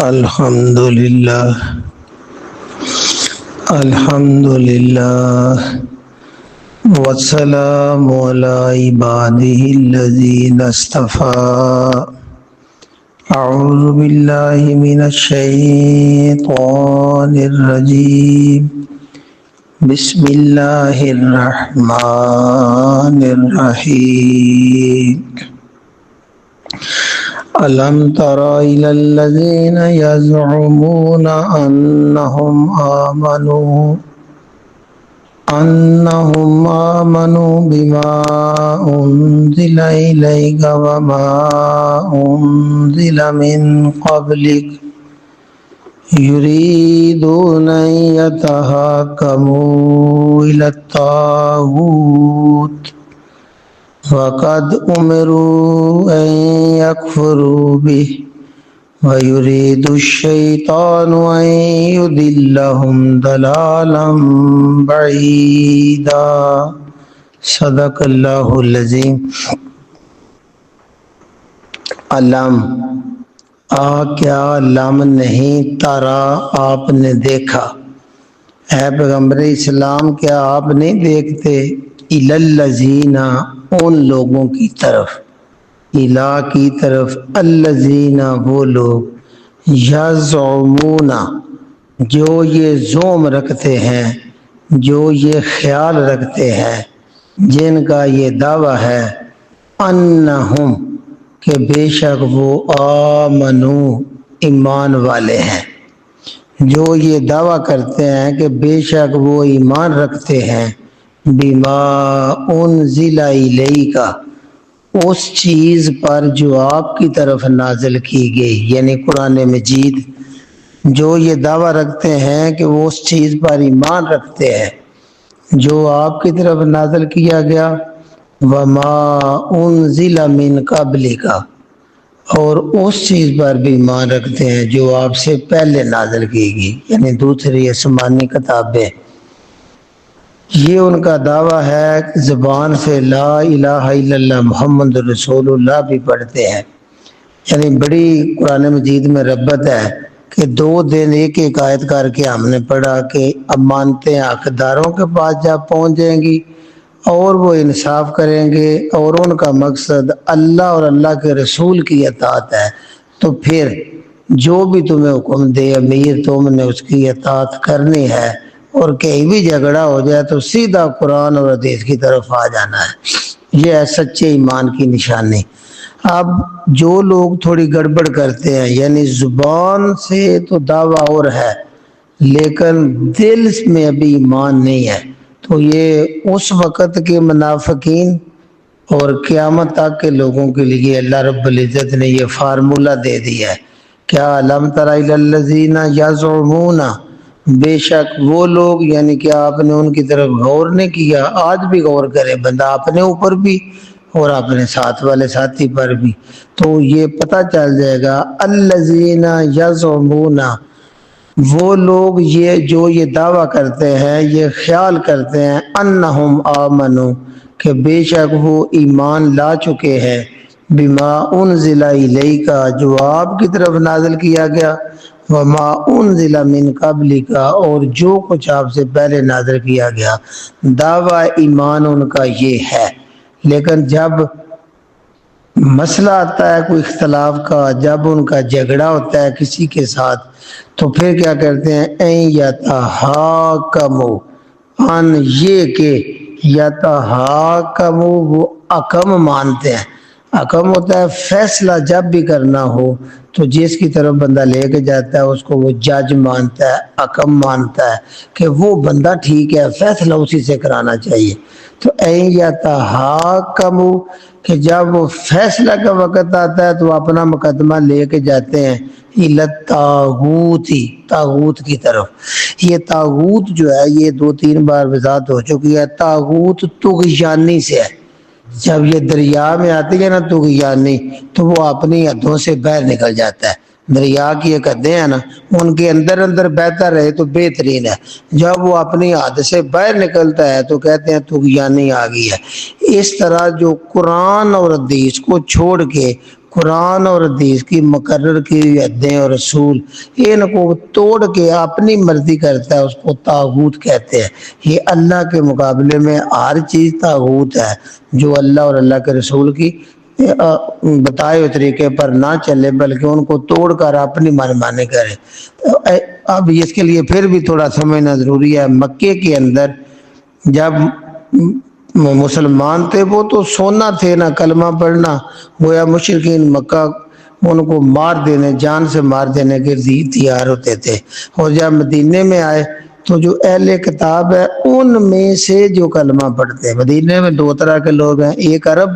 الحمد للہ الحمد للہ والسلام علی عباده الذین اصطفى اعوذ باللہ من الشیطان الرجیم بسم اللہ الرحمن الرحیم أَلَمْ تَرَ إِلَى الَّذِينَ يَزْعُمُونَ أَنَّهُمْ آمَنُوا بِمَا أُنزِلَ إِلَيْكَ وَمَا أُنزِلَ مِن قَبْلِكَ يُرِيدُونَ أَن يَتَحَاكَمُوا إِلَى الطَّاغُوتِ وَقَدْ أُمِرُوا أَن يَكْفُرُوا بِهِ وَيُرِيدُ الشَّيْطَانُ أَن يُضِلَّهُمْ ضَلَالًا بَعِيدًا صدق اللہ العظیم۔ علم کیا لم نہیں تارا آپ نے دیکھا، اے پیغمبر اسلام کیا آپ نہیں دیکھتے الذین ان لوگوں کی طرف، الہ کی طرف، الذین وہ لوگ، یزعمون جو یہ زعم رکھتے ہیں، جو یہ خیال رکھتے ہیں، جن کا یہ دعویٰ ہے انہم کہ بے شک وہ آمنو ایمان والے ہیں، جو یہ دعویٰ کرتے ہیں کہ بے شک وہ ایمان رکھتے ہیں بما انزل الیک اس چیز پر جو آپ کی طرف نازل کی گئی، یعنی قرآن مجید، جو یہ دعویٰ رکھتے ہیں کہ وہ اس چیز پر ایمان رکھتے ہیں جو آپ کی طرف نازل کیا گیا، وما انزل من قبلک اور اس چیز پر بھی ایمان رکھتے ہیں جو آپ سے پہلے نازل کی گئی، یعنی دوسری آسمانی کتابیں۔ یہ ان کا دعویٰ ہے، زبان سے لا الہ الا اللہ محمد رسول اللہ بھی پڑھتے ہیں، یعنی بڑی قرآن مجید میں ربط ہے کہ 2 دن ایک ایک آیت کر کے ہم نے پڑھا کہ اب مانتے ہیں حقداروں کے پاس جب پہنچ جائیں گی اور وہ انصاف کریں گے اور ان کا مقصد اللہ اور اللہ کے رسول کی اطاعت ہے، تو پھر جو بھی تمہیں حکم دے امیر تم نے اس کی اطاعت کرنی ہے، اور کہیں بھی جھگڑا ہو جائے تو سیدھا قرآن اور حدیث کی طرف آ جانا ہے۔ یہ ہے سچے ایمان کی نشانی۔ اب جو لوگ تھوڑی گڑبڑ کرتے ہیں، یعنی زبان سے تو دعویٰ اور ہے لیکن دل میں ابھی ایمان نہیں ہے، تو یہ اس وقت کے منافقین اور قیامت تک کے لوگوں کے لیے اللہ رب العزت نے یہ فارمولہ دے دیا ہے۔ کیا علم تر الی الذین یزعمون، بے شک وہ لوگ، یعنی کہ آپ نے ان کی طرف غور نہیں کیا۔ آج بھی غور کرے بندہ اپنے اوپر بھی اور اپنے ساتھ والے ساتھی پر بھی، تو یہ پتہ چل جائے گا الذین یزعمون وہ لوگ یہ جو یہ دعویٰ کرتے ہیں، یہ خیال کرتے ہیں انہم آمنو کہ بے شک وہ ایمان لا چکے ہیں بما انزل الیک جو آپ کی طرف نازل کیا گیا، وما انزل من قبلک اور جو کچھ آپ سے پہلے نازل کیا گیا۔ دعویٰ ایمان ان کا یہ ہے، لیکن جب مسئلہ آتا ہے کوئی اختلاف کا، جب ان کا جھگڑا ہوتا ہے کسی کے ساتھ، تو پھر کیا کرتے ہیں این یتحاکموا ان یہ کہ یتحاکموا وہ حکم مانتے ہیں۔ حکم ہوتا ہے فیصلہ جب بھی کرنا ہو تو جس کی طرف بندہ لے کے جاتا ہے اس کو وہ جج مانتا ہے، حکم مانتا ہے کہ وہ بندہ ٹھیک ہے، فیصلہ اسی سے کرانا چاہیے۔ تو این یتحاکموا کہ جب وہ فیصلہ کا وقت آتا ہے تو اپنا مقدمہ لے کے جاتے ہیں الی الطاغوت، طاغوت کی طرف۔ یہ طاغوت جو ہے یہ 2-3 بار وضاحت ہو چکی ہے، طاغوت طغیانی سے ہے۔ جب یہ دریا میں آتی ہے نا طغیانی، تو وہ اپنی حدوں سے باہر نکل جاتا ہے۔ دریا کی ایک حدیں ہیں نا، ان کے اندر اندر بہتا رہے تو بہترین ہے، جب وہ اپنی حد سے باہر نکلتا ہے تو کہتے ہیں طغیانی آ گئی ہے۔ اس طرح جو قرآن اور حدیث کو چھوڑ کے قرآن اور حدیث کی مقرر کی ہوئی حدیں اور رسول ان کو توڑ کے اپنی مرضی کرتا ہے، اس کو طاغوت کہتے ہیں۔ یہ اللہ کے مقابلے میں ہر چیز طاغوت ہے جو اللہ اور اللہ کے رسول کی بتائے ہوئے طریقے پر نہ چلے بلکہ ان کو توڑ کر اپنی منمانی کرے۔ اب اس کے لیے پھر بھی تھوڑا سمجھنا ضروری ہے۔ مکے کے اندر جب مسلمان تھے وہ تو سونا تھے نہ کلمہ پڑھنا، گویا مشرکین مکہ ان کو مار دینے، جان سے مار دینے کے لیے تیار ہوتے تھے۔ اور جب مدینے میں آئے تو جو اہل کتاب ہے ان میں سے جو کلمہ پڑھتے ہیں، مدینے میں دو طرح کے لوگ ہیں، ایک عرب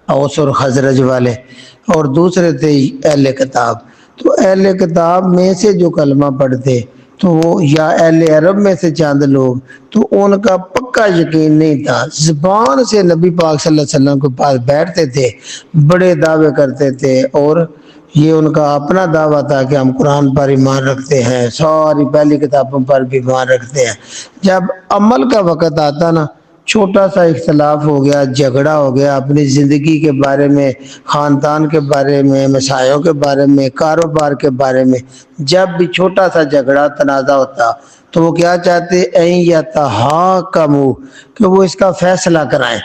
اوس اور خزرج والے، اور دوسرے تھے اہل کتاب۔ تو اہل کتاب میں سے جو کلمہ پڑھتے تو وہ یا اہل عرب میں سے چند لوگ، تو ان کا پکا یقین نہیں تھا، زبان سے نبی پاک صلی اللہ علیہ وسلم کے پاس بیٹھتے تھے، بڑے دعوے کرتے تھے، اور یہ ان کا اپنا دعویٰ تھا کہ ہم قرآن پر ایمان رکھتے ہیں، ساری پہلی کتابوں پر بھی ایمان رکھتے ہیں۔ جب عمل کا وقت آتا نا، چھوٹا سا اختلاف ہو گیا، جھگڑا ہو گیا اپنی زندگی کے بارے میں، خاندان کے بارے میں، مسائل کے بارے میں، کاروبار کے بارے میں، جب بھی چھوٹا سا جھگڑا تنازع ہوتا تو وہ کیا چاہتے این یتحاکموا، کہ وہ اس کا فیصلہ کرائیں۔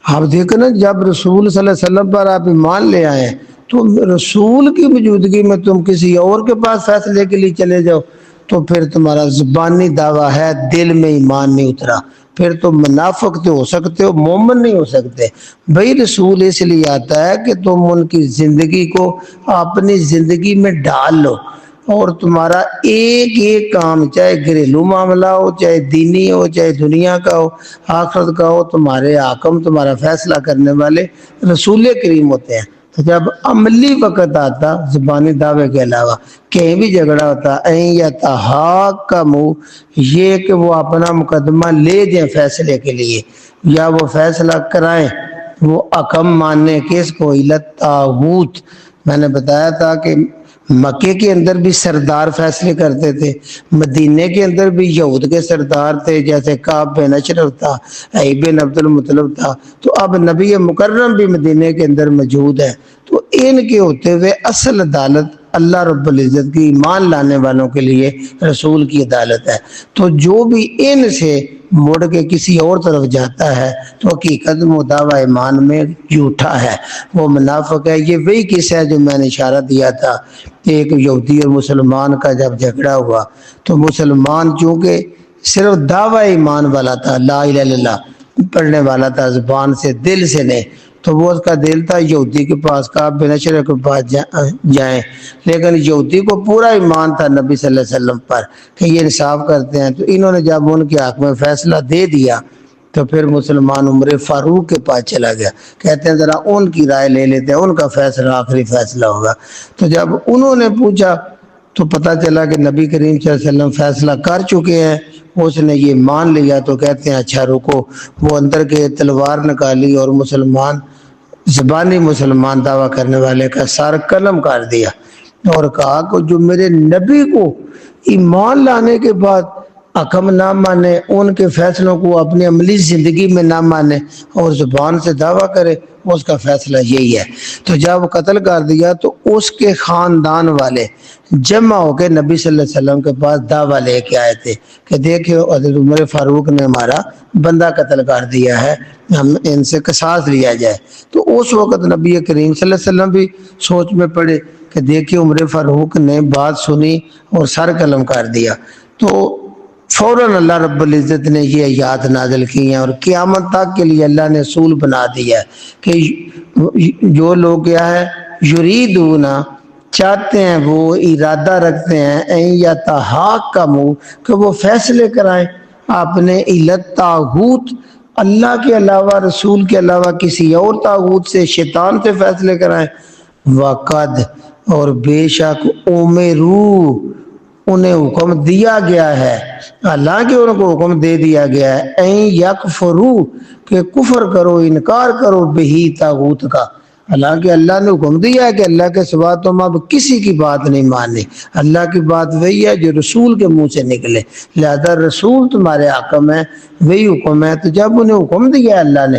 آپ دیکھیں نا، جب رسول صلی اللہ علیہ وسلم پر آپ ایمان لے آئے تو رسول کی موجودگی میں تم کسی اور کے پاس فیصلے کے لیے چلے جاؤ تو پھر تمہارا زبانی دعویٰ ہے، دل میں ایمان نہیں اترا، پھر تم منافق تو ہو سکتے ہو، مومن نہیں ہو سکتے۔ بھئی رسول اس لیے آتا ہے کہ تم ان کی زندگی کو اپنی زندگی میں ڈال لو، اور تمہارا ایک ایک کام، چاہے گھریلو معاملہ ہو، چاہے دینی ہو، چاہے دنیا کا ہو، آخرت کا ہو، تمہارے حاکم، تمہارا فیصلہ کرنے والے رسول کریم ہوتے ہیں۔ تو جب عملی وقت آتا، زبانی دعوے کے علاوہ کہیں بھی جھگڑا ہوتا، این یتحاکموا، یہ کہ وہ اپنا مقدمہ لے دیں فیصلے کے لیے، یا وہ فیصلہ کرائیں، وہ حکم ماننے کس کو، الطاغوت۔ میں نے بتایا تھا کہ مکے کے اندر بھی سردار فیصلے کرتے تھے، مدینے کے اندر بھی یہود کے سردار تھے، جیسے کعب بن اشرف تھا، عیی بن عبد المطلب تھا۔ تو اب نبی مکرم بھی مدینے کے اندر موجود ہے، تو ان کے ہوتے ہوئے اصل عدالت اللہ رب العزت کی ایمان لانے والوں کے لیے رسول کی عدالت ہے۔ تو جو بھی ان سے مڑ کے کسی اور طرف جاتا ہے تو حقیقت دعویٰ ایمان میں جھوٹا ہے، وہ منافق ہے۔ یہ وہی قصہ ہے جو میں نے اشارہ دیا تھا کہ ایک یہودی اور مسلمان کا جب جھگڑا ہوا تو مسلمان چونکہ صرف دعویٰ ایمان والا تھا، لا الہ الا اللہ پڑھنے والا تھا زبان سے، دل سے نہیں، تو وہ اس کا دل تھا یہودی کے پاس، کعب بن اشرف کے پاس جائیں، لیکن یہودی کو پورا ایمان تھا نبی صلی اللہ علیہ وسلم پر کہ یہ انصاف کرتے ہیں۔ تو انہوں نے جب ان کے حق میں فیصلہ دے دیا تو پھر مسلمان عمر فاروق کے پاس چلا گیا، کہتے ہیں ذرا ان کی رائے لے لیتے ہیں، ان کا فیصلہ آخری فیصلہ ہوگا۔ تو جب انہوں نے پوچھا تو پتہ چلا کہ نبی کریم صلی اللہ علیہ وسلم فیصلہ کر چکے ہیں، اس نے یہ مان لیا۔ تو کہتے ہیں اچھا رکو، وہ اندر کے تلوار نکالی اور مسلمان، زبانی مسلمان دعویٰ کرنے والے کا سر قلم کر دیا، اور کہا کہ جو میرے نبی کو ایمان لانے کے بعد حکم نہ مانے، ان کے فیصلوں کو اپنی عملی زندگی میں نہ مانے اور زبان سے دعویٰ کرے، اس کا فیصلہ یہی ہے۔ تو جب قتل کر دیا تو اس کے خاندان والے جمع ہو کے نبی صلی اللہ علیہ وسلم کے پاس دعویٰ لے کے آئے تھے کہ دیکھو حضرت عمر فاروق نے ہمارا بندہ قتل کر دیا ہے، ہم ان سے قصاص لیا جائے۔ تو اس وقت نبی کریم صلی اللہ علیہ وسلم بھی سوچ میں پڑے کہ دیکھیے عمر فاروق نے بات سنی اور سر قلم کر دیا۔ تو فوراً اللہ رب العزت نے یہ آیات نازل کی ہیں اور قیامت تک کے لیے اللہ نے اصول بنا دیا ہے کہ جو لوگ کیا ہے، یریدون چاہتے ہیں، وہ ارادہ رکھتے ہیں، این یتحاکموا کہ وہ فیصلے کرائیں اپنے الطاغوت، اللہ کے علاوہ، رسول کے علاوہ کسی اور طاغوت سے، شیطان سے فیصلے کرائیں، وقد اور بے شک امروا انہیں حکم دیا گیا ہے، حالانکہ ان کو حکم دے دیا گیا ہے، این یکفروا کہ کفر کرو، انکار کرو، بہی طاغوت کا، حالانکہ اللہ نے حکم دیا ہے کہ اللہ کے سوا تم اب کسی کی بات نہیں ماننی، اللہ کی بات وہی ہے جو رسول کے منہ سے نکلے، لہذا رسول تمہارے حاکم ہے، وہی حکم ہے۔ تو جب انہیں حکم دیا اللہ نے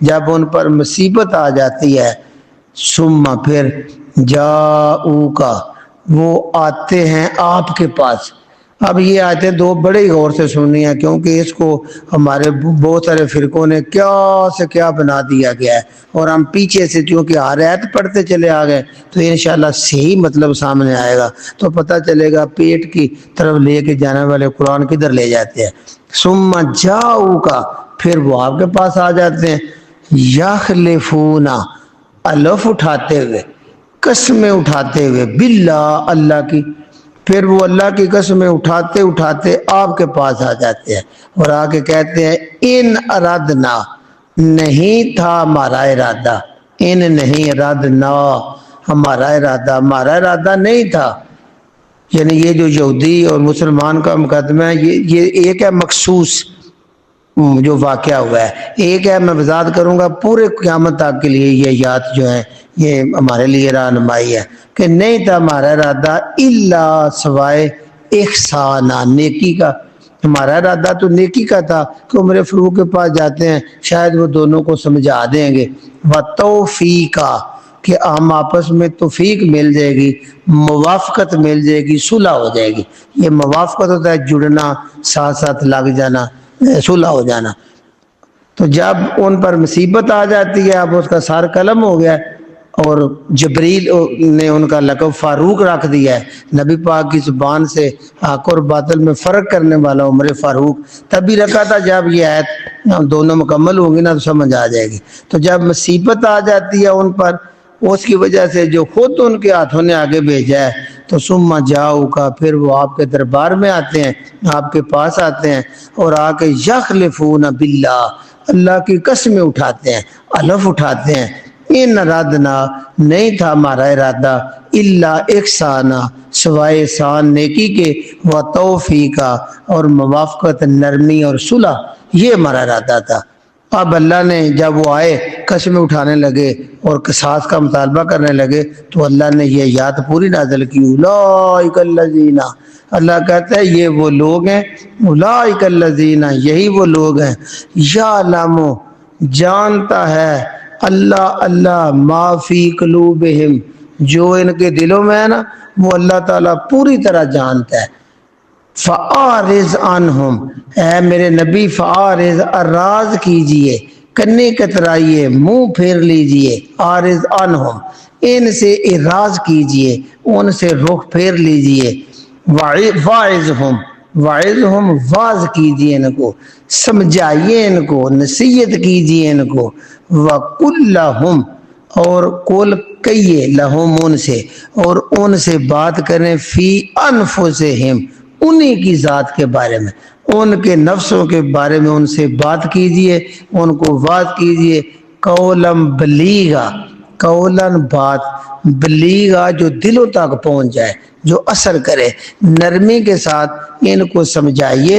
جب ان پر مصیبت آ جاتی ہے، ثم پھر جاؤکا وہ آتے ہیں آپ کے پاس۔ اب یہ آیتیں دو بڑے غور سے سننی ہیں، کیونکہ اس کو ہمارے بہت سارے فرقوں نے کیا سے کیا بنا دیا گیا ہے، اور ہم پیچھے سے کیونکہ ہر آیت پڑھتے چلے آ گئے تو انشاءاللہ صحیح مطلب سامنے آئے گا، تو پتہ چلے گا پیٹ کی طرف لے کے جانے والے قرآن کدھر لے جاتے ہیں۔ ثم جاؤکا پھر وہ آپ کے پاس آ جاتے ہیں، یخلفون الف اٹھاتے ہوئے، قسمیں اٹھاتے ہوئے، باللہ اللہ کی، پھر وہ اللہ کی قسمیں اٹھاتے اٹھاتے آپ کے پاس آ جاتے ہیں اور آ کے کہتے ہیں ان ارادنا نہیں تھا ہمارا ارادہ، ان نہیں ارادنا ہمارا ارادہ نہیں تھا۔ یعنی یہ جو یہودی اور مسلمان کا مقدمہ ہے یہ ایک ہے مخصوص جو واقعہ ہوا ہے، ایک ہے میں وضاحت کروں گا پورے قیامت تک کے لیے یہ یاد جو ہے یہ ہمارے لیے رہنمائی ہے کہ نہیں تھا ہمارا ارادہ الا سوائے احسانہ نیکی کا، ہمارا ارادہ تو نیکی کا تھا کہ عمر فاروق کے پاس جاتے ہیں شاید وہ دونوں کو سمجھا دیں گے، وتوفیقا کہ ہم آپس میں توفیق مل جائے گی، موافقت مل جائے گی، صلح ہو جائے گی۔ یہ موافقت ہوتا ہے جڑنا، ساتھ ساتھ لگ جانا، صلح ہو جانا۔ تو جب ان پر مصیبت آ جاتی ہے، اب اس کا سر قلم ہو گیا اور جبریل نے ان کا لقب فاروق رکھ دیا ہے، نبی پاک کی زبان سے حق اور باطل میں فرق کرنے والا عمر فاروق تبھی رکھا تھا جب یہ آیت دونوں مکمل ہوں گی نا تو سمجھ آ جائے گی۔ تو جب مصیبت آ جاتی ہے ان پر اس کی وجہ سے جو خود ان کے ہاتھوں نے آگے بھیجا ہے، تو ثم جاؤکا پھر وہ آپ کے دربار میں آتے ہیں، آپ کے پاس آتے ہیں اور آ کے یخلفون باللہ اللہ کی قسمیں اٹھاتے ہیں، الف اٹھاتے ہیں، ان ارادنا نہیں تھا ہمارا ارادہ الا احسانہ سوائے احسان نیکی کے، و توفیقا اور موافقت نرمی اور صلح، یہ ہمارا ارادہ تھا۔ اب اللہ نے جب وہ آئے قسمیں اٹھانے لگے اور قصاص کا مطالبہ کرنے لگے تو اللہ نے یہ یاد پوری نازل کی، اولئک الذین، اللہ کہتا ہے یہ وہ لوگ ہیں، اولئک الذین یہی وہ لوگ ہیں، یعلم جانتا ہے اللہ ما فی قلوبہم جو ان کے دلوں میں ہے نا وہ اللہ تعالیٰ پوری طرح جانتا ہے۔ فَأَعْرِضْ عَنْهُمْ اے میرے نبی فَأَعْرِضْ اراض کیجئے، کنے کترائیے، منہ پھیر لیجئے، عارض عنہم ان سے اراض کیجئے، ان سے رخ پھیر لیجئے، واعظہم واعظ کیجئے ان کو، سمجھائیے ان کو، نصیحت کیجئے ان کو، وَقُلْ لَهُمْ اور قول کہیے لہم ان سے، اور ان سے بات کریں فی انفسہم انہی کی ذات کے بارے میں، ان کے نفسوں کے بارے میں ان سے بات کیجئے، ان کو بات کیجئے، قولم بلیغا قولن بات بلیغا جو دلوں تک پہنچ جائے، جو اثر کرے، نرمی کے ساتھ ان کو سمجھائیے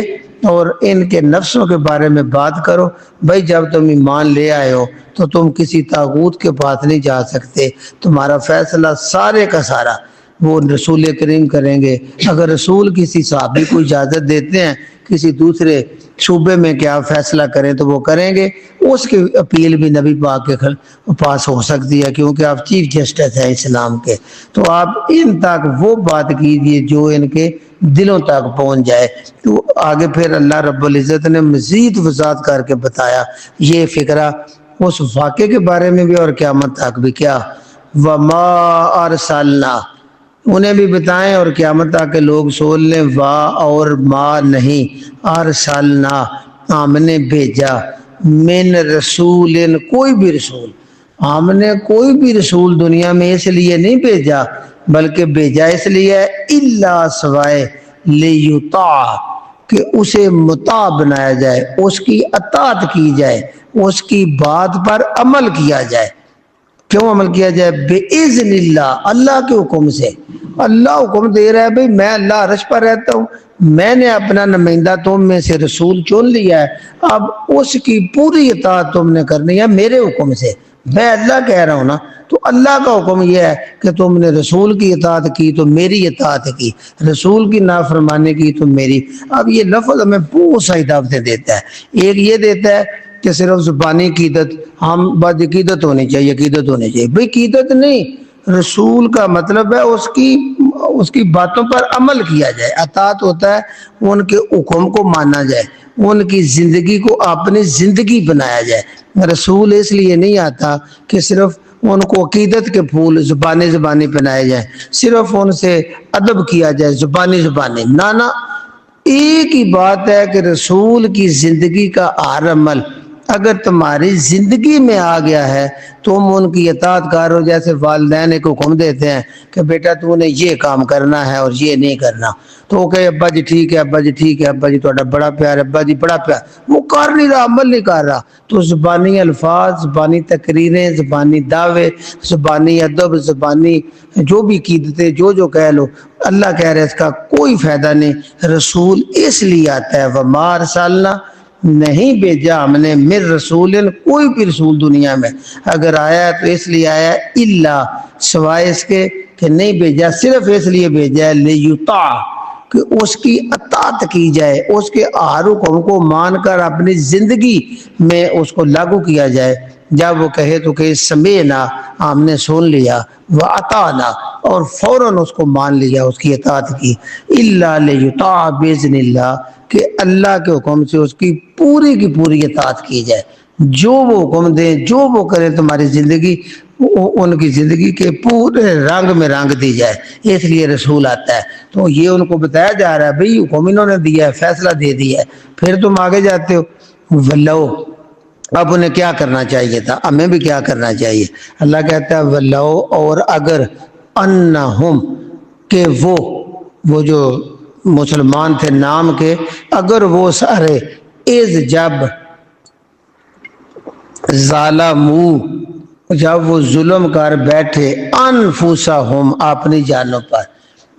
اور ان کے نفسوں کے بارے میں بات کرو۔ بھائی جب تم ایمان لے آئے ہو تو تم کسی طاغوت کے پاس نہیں جا سکتے، تمہارا فیصلہ سارے کا سارا وہ رسول کریم کریں گے۔ اگر رسول کسی صحابی کو اجازت دیتے ہیں کسی دوسرے صوبے میں کیا فیصلہ کریں تو وہ کریں گے، اس کی اپیل بھی نبی پاک کے پاس ہو سکتی ہے کیونکہ آپ چیف جسٹس ہیں اسلام کے، تو آپ ان تک وہ بات کیجئے جو ان کے دلوں تک پہنچ جائے۔ تو آگے پھر اللہ رب العزت نے مزید وضاحت کر کے بتایا یہ فقرہ اس واقعے کے بارے میں بھی اور قیامت تک بھی، کیا وما ارسلنا انہیں بھی بتائیں اور قیامت تک کے لوگ سن لیں، وا اور ما نہیں، ارسلنا ہم نے بھیجا، من رسول کوئی بھی رسول، ہم نے کوئی بھی رسول دنیا میں اس لیے نہیں بھیجا بلکہ بھیجا اس لیے الا سوائے لیطاع کہ اسے مطاع بنایا جائے، اس کی اطاعت کی جائے، اس کی بات پر عمل کیا جائے۔ کیوں عمل کیا جائے؟ بِإِذْنِ اللہ اللہ کے حکم سے، اللہ حکم دے رہا ہے بھئی میں اللہ عرش پر رہتا ہوں، میں نے اپنا نمائندہ تم میں سے رسول چن لیا ہے، اب اس کی پوری اطاعت تم نے کرنی ہے میرے حکم سے، میں اللہ کہہ رہا ہوں نا، تو اللہ کا حکم یہ ہے کہ تم نے رسول کی اطاعت کی تو میری اطاعت کی، رسول کی نافرمانی کی تو میری۔ اب یہ لفظ ہمیں بہت ساری دعوتیں دیتا ہے، ایک یہ دیتا ہے کہ صرف زبانی عقیدت، ہم بد عقیدت ہونی چاہیے، عقیدت ہونی چاہیے، بھئی عقیدت نہیں، رسول کا مطلب ہے اس کی باتوں پر عمل کیا جائے، اطاعت ہوتا ہے ان کے حکم کو مانا جائے، ان کی زندگی کو اپنی زندگی بنایا جائے۔ رسول اس لیے نہیں آتا کہ صرف ان کو عقیدت کے پھول زبانی پہنائے جائیں، صرف ان سے ادب کیا جائے زبانی، نہ ایک ہی بات ہے کہ رسول کی زندگی کا ہر عمل اگر تمہاری زندگی میں آ گیا ہے، تم ان کی اطاعت کار ہو۔ جیسے والدین ایک حکم دیتے ہیں کہ بیٹا تو نے یہ کام کرنا ہے اور یہ نہیں کرنا، تو وہ کہے ابا جی ٹھیک ہے، ابا جی ٹھیک ہے، ابا جی تھوڑا بڑا پیار ہے، ابا جی بڑا پیار، وہ کر نہیں رہا، عمل نہیں کر رہا، تو زبانی الفاظ، زبانی تقریریں، زبانی دعوے، زبانی ادب، زبانی جو بھی عقیدتیں جو کہہ لو، اللہ کہہ رہے اس کا کوئی فائدہ نہیں۔ رسول اس لیے آتا ہے وما ارسلنا، نہیں بھیجا ہم نے من رسول، کوئی بھی رسول دنیا میں اگر آیا ہے تو اس لیے آیا ہے الا، سوائے اس کے کہ نہیں بھیجا، صرف اس لیے بھیجا ہے لیطاع، کہ اس کی اطاعت کی جائے، اس کے ہر حکم کو مان کر اپنی زندگی میں اس کو لاگو کیا جائے۔ جب وہ کہے تو کہ سمعنا، ہم نے سن لیا، واطعنا، اور فوراً اس کو مان لیا، اس کی اطاعت کی۔ الا لیطاع باذن اللہ، کہ اللہ کے حکم سے اس کی پوری اطاعت کی جائے، جو وہ حکم دیں، جو وہ کرے تمہاری زندگی، ان کی زندگی کے پورے رنگ میں رنگ دی جائے، اس لیے رسول آتا ہے۔ تو یہ ان کو بتایا جا رہا ہے بھئی حکم انہوں نے دیا ہے، فیصلہ دے دیا ہے، پھر تم آگے جاتے ہو۔ ولو، اب انہیں کیا کرنا چاہیے تھا، ہمیں بھی کیا کرنا چاہیے؟ اللہ کہتا ہے ولو، اور اگر، انہم، کہ وہ جو مسلمان تھے نام کے، اگر وہ سارے اذ، جب، ظالمو، جب وہ ظلم کر بیٹھے، انفسہم، اپنی جانوں پر،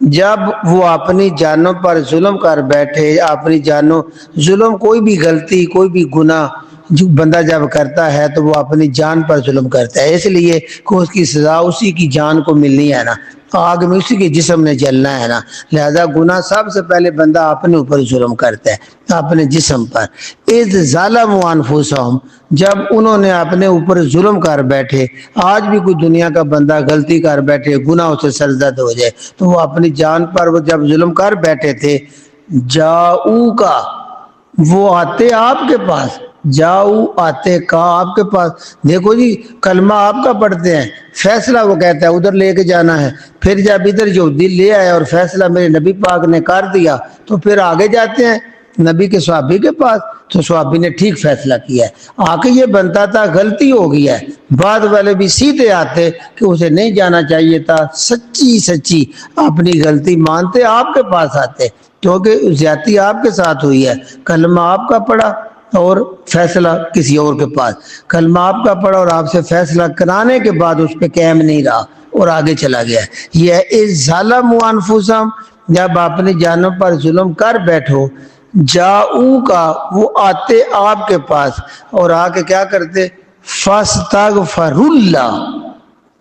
جب وہ اپنی جانوں پر ظلم کر بیٹھے، اپنی جانوں، ظلم کوئی بھی غلطی، کوئی بھی گناہ جو بندہ جب کرتا ہے تو وہ اپنی جان پر ظلم کرتا ہے، اس لیے کہ اس کی سزا اسی کی جان کو ملنی ہے نا، آگ میں اسی کے جسم نے جلنا ہے نا، لہذا گناہ سب سے پہلے بندہ اپنے اوپر ظلم کرتا ہے، اپنے جسم پر۔ اذ ظلموا انفسہم، جب انہوں نے اپنے اوپر ظلم کر بیٹھے، آج بھی کوئی دنیا کا بندہ غلطی کر بیٹھے، گناہ اسے سرزد ہو جائے تو وہ اپنی جان پر وہ جب ظلم کر بیٹھے تھے، جاؤ کا، وہ آتے آپ کے پاس، جاؤ، آتے کا آپ کے پاس، دیکھو جی کلمہ آپ کا پڑھتے ہیں، فیصلہ وہ کہتا ہے ادھر لے کے جانا ہے، پھر جب ادھر یہودی لے آئے اور فیصلہ میرے نبی پاک نے کر دیا تو پھر آگے جاتے ہیں نبی کے صحابی کے پاس، تو صحابی نے ٹھیک فیصلہ کیا ہے، آ کے یہ بنتا تھا غلطی ہو گیا ہے، بعد والے بھی سیدھے آتے کہ اسے نہیں جانا چاہیے تھا، سچی اپنی غلطی مانتے آپ کے پاس آتے، کیونکہ زیادتی آپ کے ساتھ ہوئی ہے، کلمہ آپ کا پڑھا اور فیصلہ کسی اور کے پاس، کلمہ آپ کا پڑھا اور آپ سے فیصلہ کرانے کے بعد اس پہ قائم نہیں رہا اور آگے چلا گیا۔ یہ اذ ظلموا انفسہم، جب اپنی جانوں پر ظلم کر بیٹھو، جاؤ کا، وہ آتے آپ کے پاس اور آ کے کیا کرتے، فاستغفر اللہ،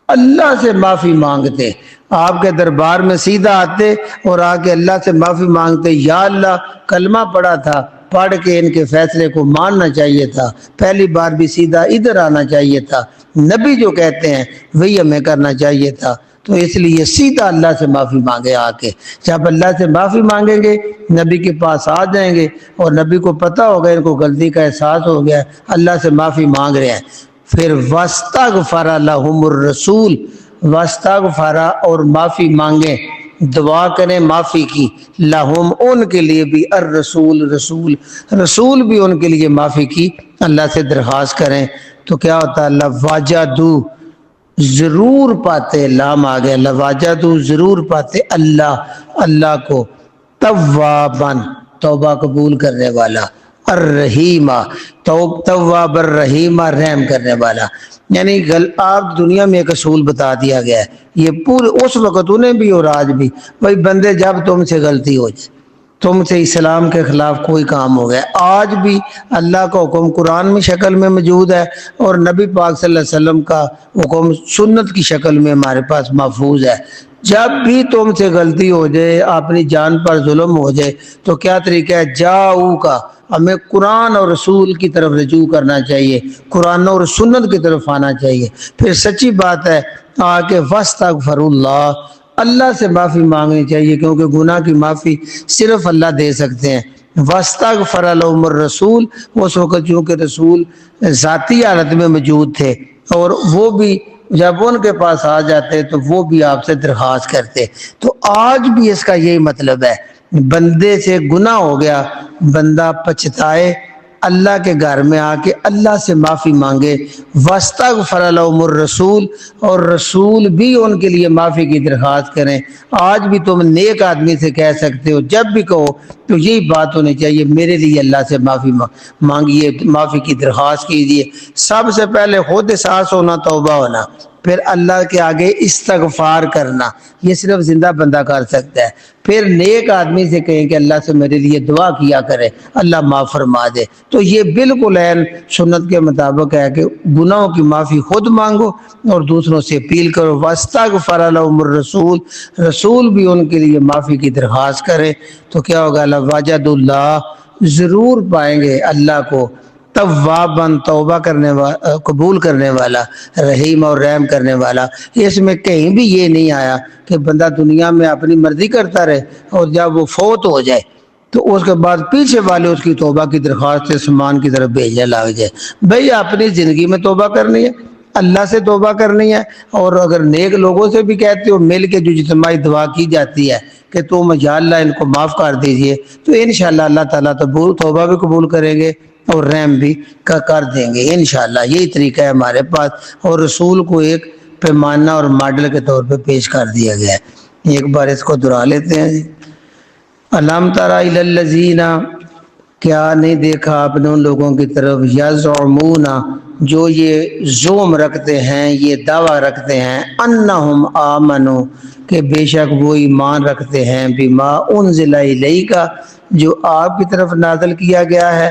اللہ سے معافی مانگتے، آپ کے دربار میں سیدھا آتے اور آ کے اللہ سے معافی مانگتے، یا اللہ کلمہ پڑھا تھا، پڑھ کے ان کے فیصلے کو ماننا چاہیے تھا، پہلی بار بھی سیدھا ادھر آنا چاہیے تھا، نبی جو کہتے ہیں وہی ہمیں کرنا چاہیے تھا، تو اس لیے سیدھا اللہ سے معافی مانگے، آ کے جب اللہ سے معافی مانگیں گے نبی کے پاس آ جائیں گے اور نبی کو پتہ ہوگا ان کو غلطی کا احساس ہو گیا، اللہ سے معافی مانگ رہے ہیں، پھر واستغفر لهم الرسول، واستغفر، اور معافی مانگیں، دعا کریں معافی کی، لہم، ان کے لیے بھی، الرسول، رسول بھی ان کے لیے معافی کی اللہ سے درخواست کریں، تو کیا ہوتا ہے، لواجدو، ضرور پاتے، لام آ گیا، لواجدو، ضرور پاتے اللہ کو، توابن، توبہ قبول کرنے والا، الرحیمہ، تواب الرحیمہ، رحم کرنے والا، یعنی آپ دنیا میں ایک اصول بتا دیا گیا ہے، یہ پورے اس وقت انہیں بھی اور آج بھی، بھائی بندے جب تم سے غلطی ہو جائے، تم سے اسلام کے خلاف کوئی کام ہو گیا۔ آج بھی اللہ کا حکم قرآن میں شکل میں موجود ہے اور نبی پاک صلی اللہ علیہ وسلم کا حکم سنت کی شکل میں ہمارے پاس محفوظ ہے۔ جب بھی تم سے غلطی ہو جائے، اپنی جان پر ظلم ہو جائے، تو کیا طریقہ ہے؟ جاؤ کا، ہمیں قرآن اور رسول کی طرف رجوع کرنا چاہیے، قرآن اور سنت کی طرف آنا چاہیے۔ پھر سچی بات ہے کہ وَاسْتَغْفِرُ اللَّهَ، اللہ سے معافی مانگنی چاہیے، کیونکہ گناہ کی معافی صرف اللہ دے سکتے ہیں۔ وَاسْتَغْفَرَ لَهُمُ الرَّسُولُ، اس وقت چونکہ رسول ذاتی حالت میں موجود تھے اور وہ بھی جب ان کے پاس آ جاتے تو وہ بھی آپ سے درخواست کرتے۔ تو آج بھی اس کا یہی مطلب ہے، بندے سے گناہ ہو گیا، بندہ پچھتائے، اللہ کے گھر میں آ کے اللہ سے معافی مانگے۔ وَاسْتَغْفَرَ لَهُمُ الرَّسُولُ، اور رسول بھی ان کے لیے معافی کی درخواست کریں۔ آج بھی تم نیک آدمی سے کہہ سکتے ہو، جب بھی کہو تو یہی بات ہونی چاہیے، میرے لیے اللہ سے معافی مانگیے، معافی کی درخواست کیجیے۔ سب سے پہلے خود احساس ہونا، توبہ ہونا، پھر اللہ کے آگے استغفار کرنا، یہ صرف زندہ بندہ کر سکتا ہے۔ پھر نیک آدمی سے کہیں کہ اللہ سے میرے لیے دعا کیا کرے، اللہ معاف فرما دے۔ تو یہ بالکل عین سنت کے مطابق ہے کہ گناہوں کی معافی خود مانگو اور دوسروں سے اپیل کرو۔ وَاسْتَغْفَرَ لَهُمُ الرَّسُولُ، رسول بھی ان کے لیے معافی کی درخواست کرے تو کیا ہوگا؟ لَوَجَدُوا اللَّهَ، ضرور پائیں گے اللہ کو، تواباً، توبہ کرنے والا، قبول کرنے والا، رحیم اور رحم کرنے والا۔ اس میں کہیں بھی یہ نہیں آیا کہ بندہ دنیا میں اپنی مرضی کرتا رہے اور جب وہ فوت ہو جائے تو اس کے بعد پیچھے والے اس کی توبہ کی درخواست سامان کی طرف بھیجنے لگ جائے۔ بھئی اپنی زندگی میں توبہ کرنی ہے، اللہ سے توبہ کرنی ہے، اور اگر نیک لوگوں سے بھی کہتے ہو، مل کے جو اجتماعی دعا کی جاتی ہے کہ تم یا اللہ ان کو معاف کر دیجئے، تو انشاءاللہ اللہ تعالیٰ توبہ بھی قبول کریں گے اور رحم بھی کر دیں گے انشاءاللہ۔ یہی طریقہ ہے ہمارے پاس، اور رسول کو ایک پیمانہ اور ماڈل کے طور پہ پیش کر دیا گیا ہے۔ ایک بار اس کو دہرا لیتے ہیں۔ الم تر الی الذین، کیا نہیں دیکھا آپ نے ان لوگوں کی طرف، یزعمون، جو یہ زعم رکھتے ہیں، یہ دعویٰ رکھتے ہیں، انہم آمنوا، کہ بے شک وہ ایمان رکھتے ہیں، بما انزل الیک، جو آپ کی طرف نازل کیا گیا ہے،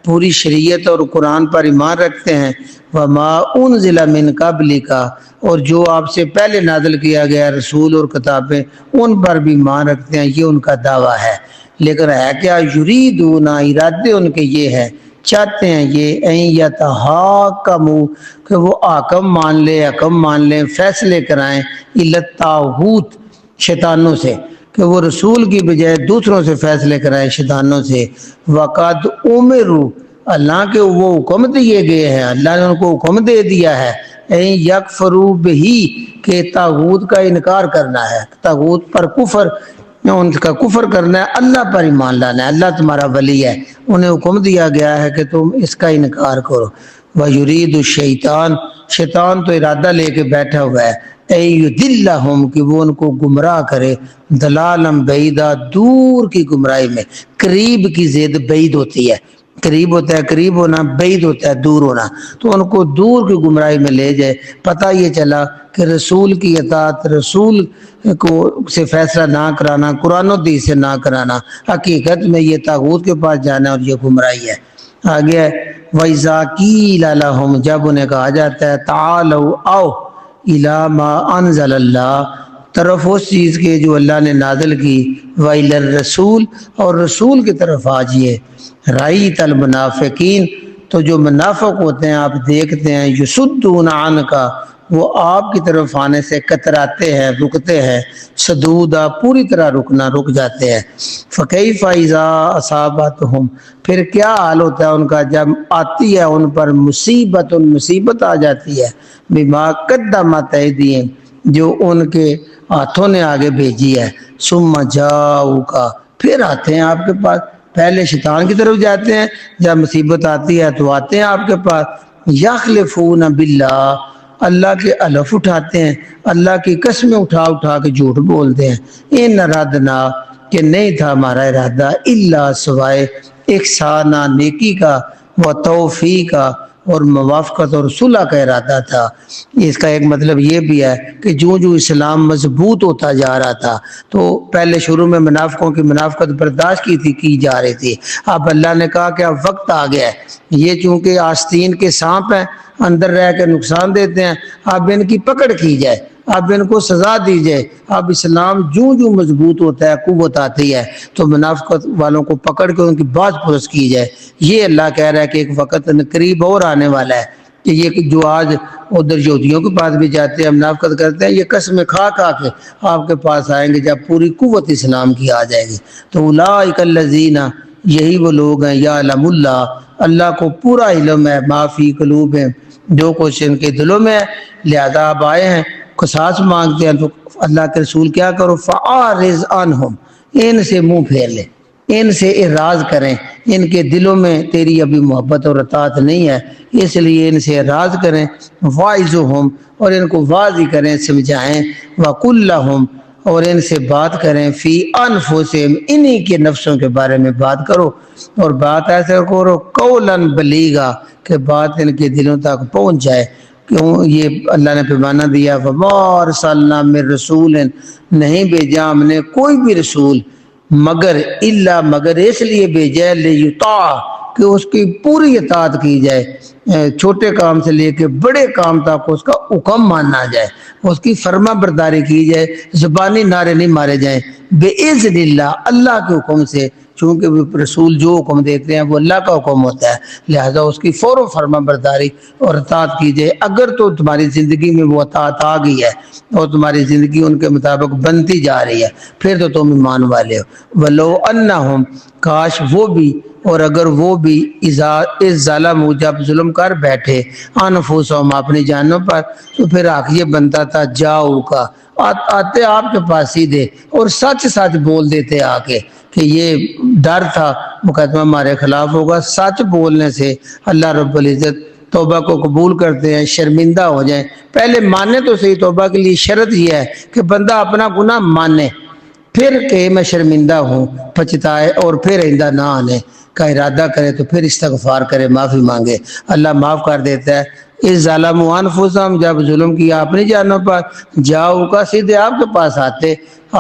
پوری شریعت اور قرآن پر ایمان رکھتے ہیں، وما انزل من قبلک، اور جو آپ سے پہلے نازل کیا گیا رسول اور کتابیں ان پر بھی ایمان رکھتے ہیں، یہ ان کا دعویٰ ہے۔ لیکن ہے کیا؟ یریدون، ارادے ان کے یہ ہے، چاہتے ہیں یہ، این یتحاکموا، کہ وہ حاکم مان لیں، حکم مان لیں، فیصلے کرائیں، الی الطاغوت، شیطانوں سے، کہ وہ رسول کی بجائے دوسروں سے فیصلے کرائیں، شیطانوں سے۔ وقد امروا، اللہ کے وہ حکم دیے گئے ہیں، اللہ نے ان کو حکم دے دیا ہے، این یکفروا بہ، کہ طاغوت کا انکار کرنا ہے، طاغوت پر کفر، ان کا کفر کرنا ہے، اللہ پر ایمان لانا ہے، اللہ تمہارا ولی ہے، انہیں حکم دیا گیا ہے کہ تم اس کا انکار کرو۔ وَيُرِيدُ الشَّيْطَانُ، شیطان تو ارادہ لے کے بیٹھا ہوا ہے، اَيُضِلَّهُمْ، کہ وہ ان کو گمراہ کرے، ضَلَالًا بَعِيدًا، دور کی گمراہی میں۔ قریب کی زید بعید ہوتی ہے، قریب ہوتا ہے قریب ہونا، بعید ہوتا ہے دور ہونا، تو ان کو دور کی گمراہی میں لے جائے۔ پتہ یہ چلا کہ رسول کی اطاعت، رسول کو سے فیصلہ نہ کرانا، قرآن و حدیث سے نہ کرانا، حقیقت میں یہ طاغوت کے پاس جانا اور یہ گمراہی ہے۔ آگے ہے وَإِذَا قِيلَ لَهُمْ، جب انہیں کہا جاتا ہے تعالوا، آؤ، إِلَى مَا أَنزَلَ اللَّهُ، طرف اس چیز کے جو اللہ نے نازل کی، وَإِلَى الرَّسُولِ، اور رسول کی طرف آجئے، رَأَيْتَ الْمُنَافِقِينَ، تو جو منافق ہوتے ہیں آپ دیکھتے ہیں، یصدون عنک، وہ آپ کی طرف آنے سے کتراتے ہیں، رکتے ہیں، صدودا، پوری طرح رکنا، رک جاتے ہیں۔ فَكَيْفَ إِذَا أَصَابَتْهُمْ، پھر کیا حال ہوتا ہے ان کا جب آتی ہے ان پر مصیبت، مصیبت آ جاتی ہے، بما قدمت ایدیہم، جو ان کے ہاتھوں نے آگے بھیجی ہے، ثم جاؤک، پھر آتے ہیں آپ کے پاس، پہلے شیطان کی طرف جاتے ہیں، جب مصیبت آتی ہے تو آتے ہیں آپ کے پاس، یخلفون باللہ، اللہ کے حلف اٹھاتے ہیں، اللہ کی قسمیں اٹھا اٹھا کے جھوٹ بولتے ہیں، ان ارادنا، کہ نہیں تھا ہمارا ارادہ، الا سوائے احسانہ، نیکی کا، و توفیق کا، اور موافقت اور صلح کا ارادہ تھا۔ اس کا ایک مطلب یہ بھی ہے کہ جو جو اسلام مضبوط ہوتا جا رہا تھا تو پہلے شروع میں منافقوں کی منافقت برداشت کی جا رہی تھی، اب اللہ نے کہا کہ اب وقت آ گیا ہے، یہ چونکہ آستین کے سانپ ہیں، اندر رہ کے نقصان دیتے ہیں، اب ان کی پکڑ کی جائے، اب ان کو سزا دی جائے۔ اب اسلام جو مضبوط ہوتا ہے، قوت آتی ہے، تو منافقت والوں کو پکڑ کے ان کی بات پرس کی جائے۔ یہ اللہ کہہ رہا ہے کہ ایک وقت قریب اور آنے والا ہے کہ یہ جو آج ادھر یہودیوں کے پاس بھی جاتے ہیں، منافقت کرتے ہیں، یہ قسم کھا کے آپ کے پاس آئیں گے جب پوری قوت اسلام کی آ جائے گی۔ تو اولئک الذین، یہی وہ لوگ ہیں، یعلم اللہ، اللہ کو پورا علم ہے، ما فی قلوبہم، جو کچھ ان کے دلوں میں ہے، لہذا اب آئے ہیں قصاص مانگتے ہیں تو اللہ کے رسول کیا کرو، فَأَعْرِضْ عَنْهُمْ، ان سے منہ پھیر لے، ان سے اعراض کریں، ان کے دلوں میں تیری ابھی محبت اور اطاعت نہیں ہے، اس لیے ان سے اعراض کریں، وَاعِظْهُمْ، اور ان کو واضح کریں، سمجھائیں، وَقُلْ لَهُمْ، اور ان سے بات کریں، فی انفسہم، انہی کے نفسوں کے بارے میں بات کرو، اور بات ایسے کرو قولا بلیغا، کہ بات ان کے دلوں تک پہنچ جائے۔ کیوں یہ اللہ نے پیمانہ دیا، وَمَا أَرْسَلْنَا مِن رَسُولٍ، نہیں بھیجا ہم نے کوئی بھی رسول مگر مگر اس لیے بھیجا لِيُطَاعَ، کہ اس کی پوری اطاعت کی جائے، چھوٹے کام سے لے کے بڑے کام تک اس کا حکم ماننا جائے، اس کی فرما برداری کی جائے، زبانی نعرے نہیں مارے جائیں، بِإِذْنِ اللَّهِ، اللہ کے حکم سے، چونکہ رسول جو حکم دیتے ہیں وہ اللہ کا حکم ہوتا ہے، لہذا اس کی فوراً فرما برداری اور اطاعت کی جائے۔ اگر تو تمہاری زندگی میں وہ اطاعت آ گئی ہے اور تمہاری زندگی ان کے مطابق بنتی جا رہی ہے، پھر تو تم ایمان والے ہو۔ وَلَوْ أَنَّهُمْ، کاش وہ بھی، اور اگر وہ بھی، اِذْ ظَلَمُوا، جب ظلم کر بیٹھے، أَنفُسَهُمْ، اپنی جانوں پر، تو پھر حق یہ بنتا تھا جاؤ کا، آتے آپ کے پاس سیدھے اور سچ بول دیتے آ کے، کہ یہ ڈر تھا مقدمہ ہمارے خلاف ہوگا، سچ بولنے سے اللہ رب العزت توبہ کو قبول کرتے ہیں، شرمندہ ہو جائیں۔ پہلے مانے تو صحیح، توبہ کے لیے شرط یہ ہے کہ بندہ اپنا گناہ مانے، پھر کہ میں شرمندہ ہوں، پچھتائے، اور پھر آئندہ نہ آنے کا ارادہ کرے، تو پھر استغفار کرے، معافی مانگے، اللہ معاف کر دیتا ہے۔ اِذْ ظَلَمُوا أَنفُسَهُمْ، جب ظلم کیا اپنی جانوں پر، جاؤ کا، سیدھے آپ کے پاس آتے،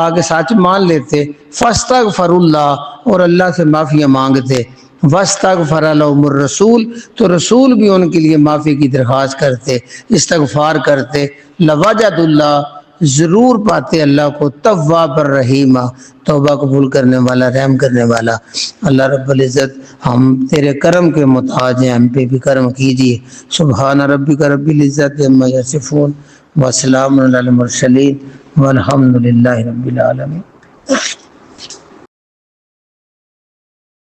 آگے سچ مان لیتے، فَاسْتَغْفَرُوا اللَّهَ، اور اللہ سے معافیاں مانگتے، وَاسْتَغْفَرَ لَهُمُ الرَّسُولُ، تو رسول بھی ان کے لیے معافی کی درخواست کرتے، استغفار کرتے، لَوَجَدُوا اللَّهَ، ضرور پاتے اللہ کو، تواب الرحیم، توبہ قبول کرنے والا، رحم کرنے والا۔ اللہ رب العزت ہم تیرے کرم کے محتاج ہیں، ہم پہ بھی کرم کیجیے۔ سبحان ربک رب العزت عما یصفون، وسلام علی المرسلین، والحمد للہ رب العالمین۔